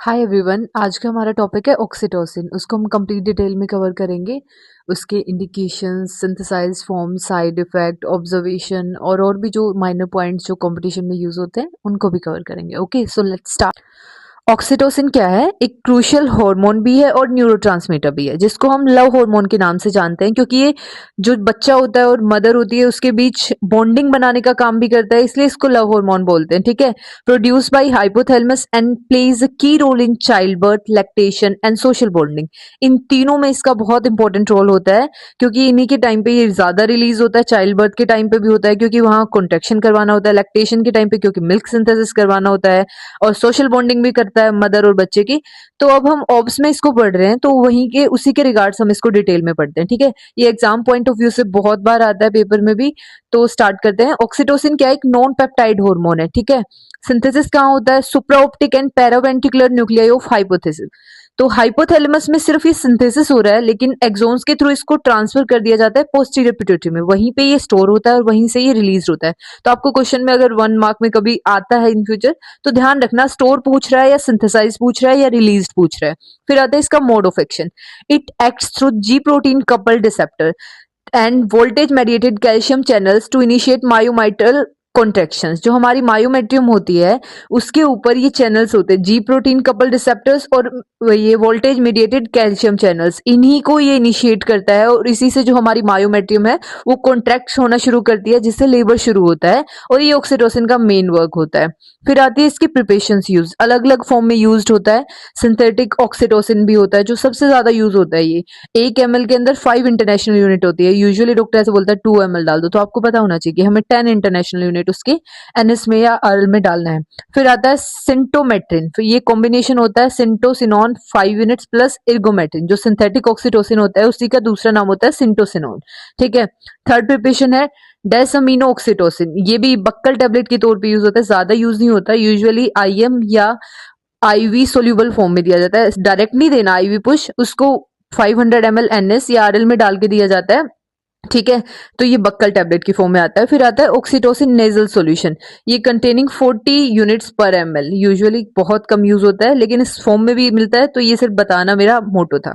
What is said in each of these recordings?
Hi everyone, आज का हमारा टॉपिक है ऑक्सीटोसिन। उसको हम कंप्लीट डिटेल में कवर करेंगे। उसके indications, synthesise form, side effect, observation और भी जो माइनर पॉइंट्स जो कंपटीशन में यूज होते हैं उनको भी कवर करेंगे। Okay, so let's start. Oxytocin क्या है? एक क्रूशियल हार्मोन भी है और न्यूरोट्रांसमीटर भी है, जिसको हम लव हार्मोन के नाम से जानते हैं, क्योंकि ये जो बच्चा होता है और मदर होती है उसके बीच बॉन्डिंग बनाने का काम भी करता है, इसलिए इसको लव हार्मोन बोलते हैं। ठीक है। Produce by hypothalamus and plays a key role in child birth, lactation and social bonding. इन तीनों में इसका बहुत इंपॉर्टेंट रोल होता है, क्योंकि इन्हीं के टाइम पे ये ज्यादा रिलीज होता है। चाइल्ड बर्थ के टाइम पे भी होता है, क्योंकि वहां कॉन्ट्रेक्शन करवाना होता है। लैक्टेशन के टाइम पे क्योंकि मिल्क सिंथेसिस करवाना होता है। और सोशल बॉन्डिंग भी करता है मदर और बच्चे की। तो अब हम ऑब्स में इसको पढ़ रहे हैं, तो वहीं के उसी के रिगार्ड्स हम इसको डिटेल में पढ़ते हैं। ठीक है। ये एग्जाम पॉइंट ऑफ व्यू से बहुत बार आता है पेपर में भी। तो स्टार्ट करते हैं। ऑक्सीटोसिन क्या है? एक नॉन पेप्टाइड हार्मोन है। ठीक है। सिंथेसिस कहाँ होता है? Supraoptic and paraventricular nuclei of hypothalamus. तो हाइपोथैलेमस में सिर्फ ये सिंथेसिस हो रहा है, लेकिन एक्सोन्स के थ्रू इसको ट्रांसफर कर दिया जाता है पोस्टीरियर पिट्यूटरी में। वहीं पे ये स्टोर होता है और वहीं से ये रिलीज होता है। तो आपको क्वेश्चन में अगर 1 मार्क में कभी आता है इन फ्यूचर, तो ध्यान रखना स्टोर पूछ रहा है या सिंथेसाइज पूछ रहा है या रिलीज पूछ रहा है। फिर आता है इसका mode of action. It acts through G protein couple receptor and voltage mediated calcium channels to initiate myometrial contractions. जो हमारी मायोमेट्रियम होती है उसके ऊपर ये चैनल्स होते हैं, जी प्रोटीन कपल रिसेप्टर्स और ये वोल्टेज मीडिएटेड कैल्शियम चैनल्स, इन्हीं को ये इनिशिएट करता है। और इसी से जो हमारी मायोमेट्रियम है वो कॉन्ट्रैक्ट होना शुरू करती है, जिससे लेबर शुरू होता है। और ये ऑक्सीटोसिन का मेन वर्क होता है। फिर आती है इसकी प्रिपरेशंस यूज। अलग अलग फॉर्म में यूज होता है। सिंथेटिक ऑक्सीटोसिन भी होता है, जो सबसे ज्यादा यूज होता है। ये 1 ml के अंदर 5 इंटरनेशनल यूनिट होती है। यूजुअली डॉक्टर ऐसे बोलता है 2 ml डाल दो, तो आपको पता होना चाहिए कि हमें 10 इंटरनेशनल यूनिट उसके एनएस में या आरएल में डालना है। फिर आता है सिंटोमेट्रिन। फिर ये कॉम्बिनेशन होता है सिंटोसिनॉन 5 यूनिट्स प्लस इर्गोमेट्रिन। जो सिंथेटिक ऑक्सीटोसिन होता है उसी का दूसरा नाम होता है सिंटोसिनॉन। ठीक है। थर्ड प्रिपरेशन है डेसअमीनो ऑक्सीटोसिन। ये भी बक्कल टेबलेट के तौर पे यूज होता है, ज्यादा यूज नहीं होता। यूजुअली आईएम या आईवी सोल्यूबल फॉर्म में दिया जाता है। डायरेक्ट नहीं देना आईवी पुश, उसको 500 ml एनएस या आरएल में डाल के दिया जाता है। ठीक है। तो ये बक्कल टैबलेट की फॉर्म में आता है। फिर आता है ऑक्सीटोसिन नेजल सॉल्यूशन। ये कंटेनिंग 40 यूनिट्स पर एमएल। यूजुअली बहुत कम यूज होता है, लेकिन इस फॉर्म में भी मिलता है, तो ये सिर्फ बताना मेरा मोटो था।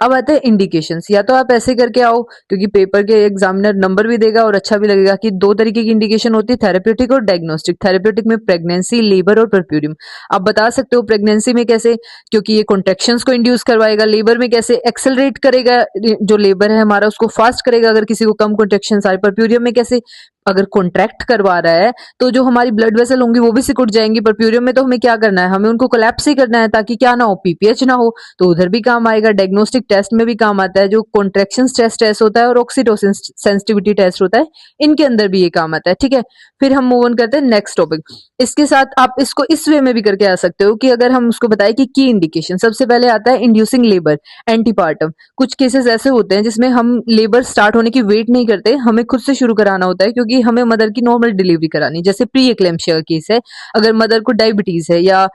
अब आते हैं इंडिकेशंस। या तो आप ऐसे करके आओ, क्योंकि पेपर के एग्जामिनर नंबर भी देगा और अच्छा भी लगेगा, कि 2 तरीके की इंडिकेशन होती है, थेरेप्यूटिक और डायग्नोस्टिक। थेरेप्यूटिक में प्रेगनेंसी, लेबर और परप्यूरियम। आप बता सकते हो प्रेगनेंसी में कैसे, क्योंकि ये कॉन्ट्रेक्शंस को इंड्यूस करवाएगा। लेबर में कैसे, एक्सेलरेट करेगा, जो लेबर है हमारा उसको फास्ट करेगा अगर किसी को कम कॉन्ट्रेक्शन आए। परप्यूरियम में कैसे, अगर कॉन्ट्रैक्ट करवा रहा है तो जो हमारी ब्लड वेसल होंगी वो भी सिकुड़ जाएंगी। परप्यूरियम में तो हमें क्या करना है, हमें उनको कोलैप्स ही करना है, ताकि क्या ना हो, पीपीएच ना हो। तो उधर भी काम आएगा। डायग्नोस्टिक टेस्ट में भी काम आता है, जो कॉन्ट्रेक्शन टेस्ट होता है और ऑक्सीटोसिन सेंसिटिविटी टेस्ट होता है, इनके अंदर भी ये काम आता है। ठीक है। फिर हम मूव ऑन करते हैं नेक्स्ट टॉपिक। इसके साथ आप इसको इस वे में भी करके आ सकते हो, कि अगर हम उसको बताएं कि की इंडिकेशन, सबसे पहले आता है इंड्यूसिंग लेबर, एंटीपार्टम। कुछ केसेस ऐसे होते हैं जिसमें हम लेबर स्टार्ट होने की वेट नहीं करते, हमें खुद से शुरू कराना होता है, क्योंकि हमें मदर की नॉर्मल डिलीवरी करानी। जैसे प्री एक्लेम्पशिया केस है, अगर मदर को डायबिटीज है या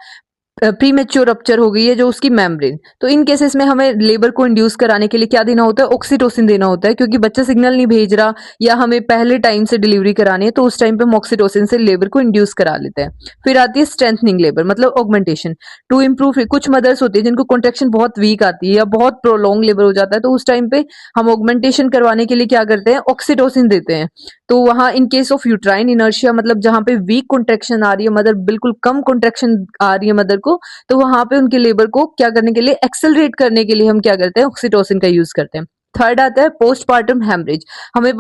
प्री मेच्योर रप्चर हो गई है जो उसकी मेम्ब्रेन, तो इन केसेस में हमें लेबर को इंड्यूस कराने के लिए क्या देना होता है? ऑक्सीटोसिन देना होता है, क्योंकि बच्चा सिग्नल नहीं भेज रहा या हमें पहले टाइम से डिलीवरी करानी है, तो उस टाइम पे हम ऑक्सीटोसिन से लेबर को इंड्यूस करा लेते हैं। फिर आती है स्ट्रेंथनिंग लेबर, मतलब ऑगमेंटेशन टू इम्प्रूव। कुछ मदर्स होती है जिनको कॉन्ट्रेक्शन बहुत वीक आती है या बहुत प्रोलॉन्ग लेबर हो जाता है, तो उस टाइम पे हम ऑगमेंटेशन करवाने के लिए क्या करते हैं? ऑक्सीटोसिन देते हैं। तो वहां in case of uterine inertia, मतलब जहां पे वीक कॉन्ट्रेक्शन आ रही है मदर, बिल्कुल कम कॉन्ट्रेक्शन आ रही है मदर को, तो वहां पे उनके लेबर को क्या करने के लिए, एक्सेलरेट करने के लिए हम क्या करते हैं? ऑक्सीटोसिन का यूज करते हैं। थर्ड आता है पोस्टपार्टम हेमरेज। हमने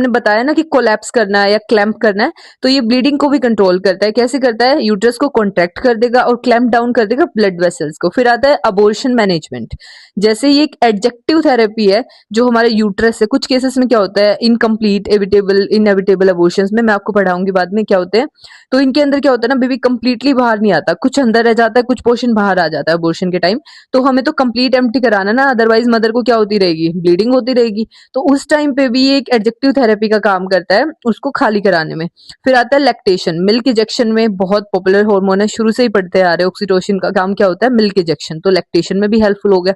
बताया ना कि कोलैप्स करना है या क्लैंप करना है, तो ये ब्लीडिंग को भी कंट्रोल करता है। कैसे करता है? यूट्रस को कॉन्ट्रैक्ट कर देगा और क्लैंप डाउन कर देगा ब्लड वेसल्स को। फिर आता है अबॉर्शन मैनेजमेंट। जैसे ये एक एडजेक्टिव थेरेपी है जो हमारे यूट्रस है। कुछ केसेस में क्या होता है? इनकम्प्लीट एविटेबल इनएविटेबल अबॉर्शंस में, मैं आपको पढ़ाऊंगी बाद में क्या होते हैं। तो इनके अंदर क्या होता है ना, बेबी कंप्लीटली बाहर नहीं आता, कुछ अंदर रह जाता है, कुछ पोर्शन बाहर आ जाता है अबॉर्शन के टाइम। तो हमें तो कंप्लीट एम्प्टी कराना ना, अदरवाइज मदर को क्या होती रहेगी? ब्लीडिंग होती रहेगी। तो उस टाइम पे भी ये एक एडजेक्टिव थेरेपी का काम करता है, उसको खाली कराने में। फिर आता है लैक्टेशन। मिल्क इजेक्शन में बहुत पॉपुलर हार्मोन है, शुरू से ही पढ़ते आ रहे हैं। ऑक्सीटोसिन का काम क्या होता है? Milk ejection. तो लैक्टेशन में भी हेल्पफुल हो गया।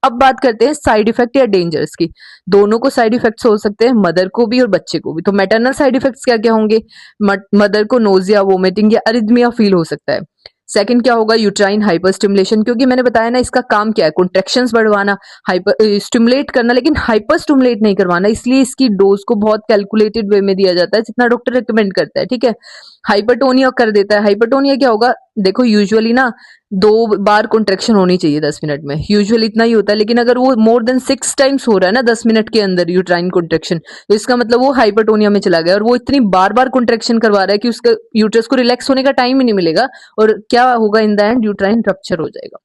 अब बात करते हैं साइड इफेक्ट या डेंजर्स की। दोनों को साइड इफेक्ट्स हो सकते हैं, मदर को भी और बच्चे को भी। तो मैटरनल साइड इफेक्ट्स क्या क्या होंगे? मदर को नोजिया, वोमिटिंग या अरिथमिया फील हो सकता है। सेकंड क्या होगा, यूट्राइन हाइपर स्टिमुलेशन, क्योंकि मैंने बताया ना इसका काम क्या है, कॉन्ट्रैक्शंस बढ़वाना, हाइपर स्टिमुलेट करना, लेकिन हाइपर स्टिमुलेट नहीं करवाना, इसलिए इसकी डोज को बहुत कैलकुलेटेड वे में दिया जाता है जितना डॉक्टर रिकमेंड करता है, ठीक है। हाइपरटोनिया कर देता है, हाइपरटोनिया क्या होगा, देखो यूजुअली ना 2 बार कॉन्ट्रेक्शन होनी चाहिए 10 मिनट में, यूजुअली इतना ही होता है, लेकिन अगर वो मोर देन 6 टाइम्स हो रहा है ना 10 मिनट के अंदर यूट्राइन कॉन्ट्रेक्शन, तो इसका मतलब वो हाइपरटोनिया में चला गया, और वो इतनी बार बार कॉन्ट्रेक्शन करवा रहा है कि उसका यूट्रस को रिलैक्स होने का टाइम ही नहीं मिलेगा, और क्या होगा, in the end uterine rupture हो जाएगा।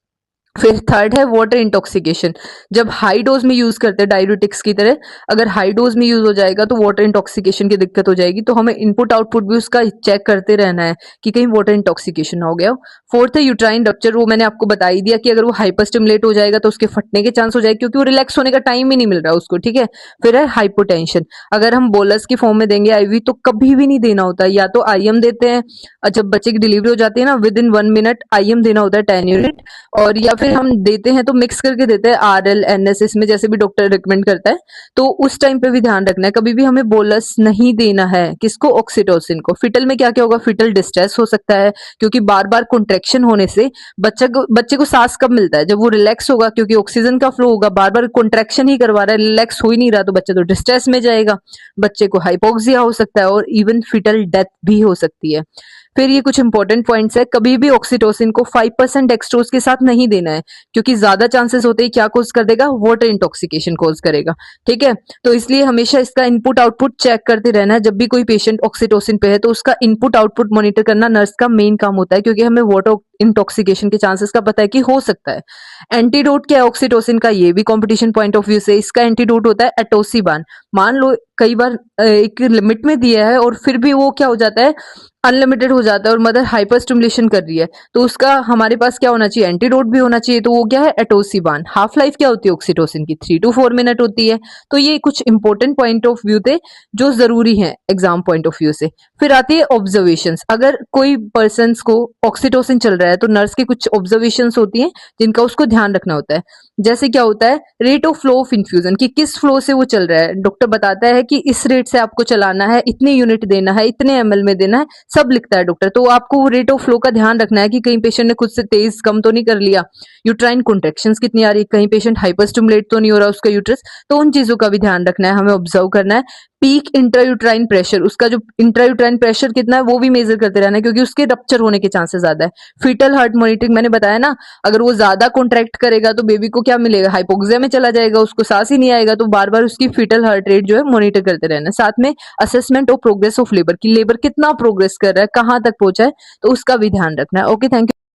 फिर थर्ड है वाटर इंटॉक्सिकेशन, जब हाई डोज में यूज करते हैं डाययूरेटिक्स की तरह, अगर हाई डोज में यूज हो जाएगा तो वाटर इंटॉक्सिकेशन की दिक्कत हो जाएगी, तो हमें इनपुट आउटपुट भी उसका चेक करते रहना है कि कहीं वाटर इंटॉक्सिकेशन ना हो गया हो। फोर्थ है यूट्राइन रप्चर, वो मैंने आपको बता ही दिया कि अगर वो हाइपर स्टिमुलेट हो जाएगा तो उसके फटने के चांस हो जाएगा, क्योंकि वो रिलैक्स होने का टाइम ही नहीं मिल रहा है उसको, ठीक है। फिर है हाइपोटेंशन, अगर हम बोलस की फॉर्म में देंगे आईवी तो कभी भी नहीं देना होता, या तो आईएम देते हैं, जब बच्चे की डिलीवरी हो जाती है ना विद इन 1 मिनट आईएम देना होता है 10 यूनिट, और या फिर हम देते हैं तो मिक्स करके देते हैं आरएल एनएस इसमें, जैसे भी डॉक्टर रिकमेंड करता है, तो उस टाइम पे भी ध्यान रखना है, कभी भी हमें बोलस नहीं देना है। किसको, ऑक्सीटोसिन को। फिटल में क्या क्या होगा, फिटल डिस्ट्रेस हो सकता है, क्योंकि बार बार कॉन्ट्रेक्शन होने से बच्चे को सांस कब मिलता है, जब वो रिलैक्स होगा, क्योंकि ऑक्सीजन का फ्लो होगा, बार बार कॉन्ट्रेक्शन ही करवा रहा है, रिलैक्स हो ही नहीं रहा, तो बच्चा तो डिस्ट्रेस में जाएगा, बच्चे को हाइपोक्सिया हो सकता है, और इवन फिटल डेथ भी हो सकती है। फिर ये कुछ इंपॉर्टेंट पॉइंट्स है, कभी भी ऑक्सीटोसिन को 5% डेक्सट्रोज के साथ नहीं देना है, क्योंकि ज्यादा चांसेस होते हैं क्या कोज कर देगा, वाटर इंटॉक्सिकेशन कोज करेगा, ठीक है। तो इसलिए हमेशा इसका इनपुट आउटपुट चेक करते रहना है, जब भी कोई पेशेंट ऑक्सीटोसिन पे है तो उसका इनपुट आउटपुट मॉनिटर करना नर्स का मेन काम होता है, क्योंकि हमें वाटर इंटॉक्सिकेशन के चांसेस का पता है कि हो सकता है। एंटीडोट क्या है ऑक्सीटोसिन का, ये भी कंपटीशन पॉइंट ऑफ व्यू से इसका एंटीडोट होता है एटोसिबान। मान लो कई बार एक लिमिट में दिया है और फिर भी वो क्या हो जाता है, अनलिमिटेड हो जाता है, और मदर हाइपर स्टिमुलेशन कर रही है, तो उसका हमारे पास क्या होना चाहिए, एंटीडोट भी होना चाहिए, तो वो क्या है, एटोसिबान। हाफ लाइफ क्या होती है ऑक्सीटोसिन की, 3 to 4 मिनट होती है। तो ये कुछ इंपॉर्टेंट पॉइंट ऑफ व्यू थे जो जरूरी है एग्जाम पॉइंट ऑफ व्यू से। फिर आती है ऑब्जर्वेशंस, अगर कोई पर्सन को ऑक्सीटोसिन चल रहा है तो नर्स की कुछ ऑब्जर्वेशंस होती हैं जिनका उसको ध्यान रखना होता है। जैसे क्या होता है, rate of flow of infusion, कि किस फ्लो से वो चल रहा है, डॉक्टर बताता है कि इस रेट से आपको चलाना है, इतनी यूनिट देना है, इतने एमएल में देना है, सब लिखता है डॉक्टर। तो आपको वो रेट ऑफ फ्लो का ध्यान रखना है कि कहीं पेशेंट ने खुद से तेज कम तो नहीं कर लिया, यूट्राइन कॉन्ट्रैक्शंस कितनी आ रही है, कहीं पेशेंट हाइपर स्टिमुलेट तो नहीं हो रहा उसका यूट्रस, तो उन चीजों का भी ध्यान रखना है, हमें ऑब्जर्व करना है। पीक इंट्रायूट्राइन प्रेशर, उसका जो इंट्रायूट्राइन प्रेशर कितना है वो भी मेजर करते रहना है, क्योंकि उसके रप्चर होने के चांसेस ज्यादा है। फीटल हार्ट मॉनिटरिंग मैंने बताया ना, अगर वो ज्यादा कॉन्ट्रैक्ट करेगा तो बेबी को क्या मिलेगा, हाइपोक्सिया में चला जाएगा, उसको सांस ही नहीं आएगा, तो बार बार उसकी फीटल हार्ट रेट जो है मॉनिटर करते रहना है। साथ में assessment of progress of labour, की लेबर कितना प्रोग्रेस कर रहा है, कहाँ तक पहुंचा है, तो उसका भी ध्यान रखना है। Okay, thank you.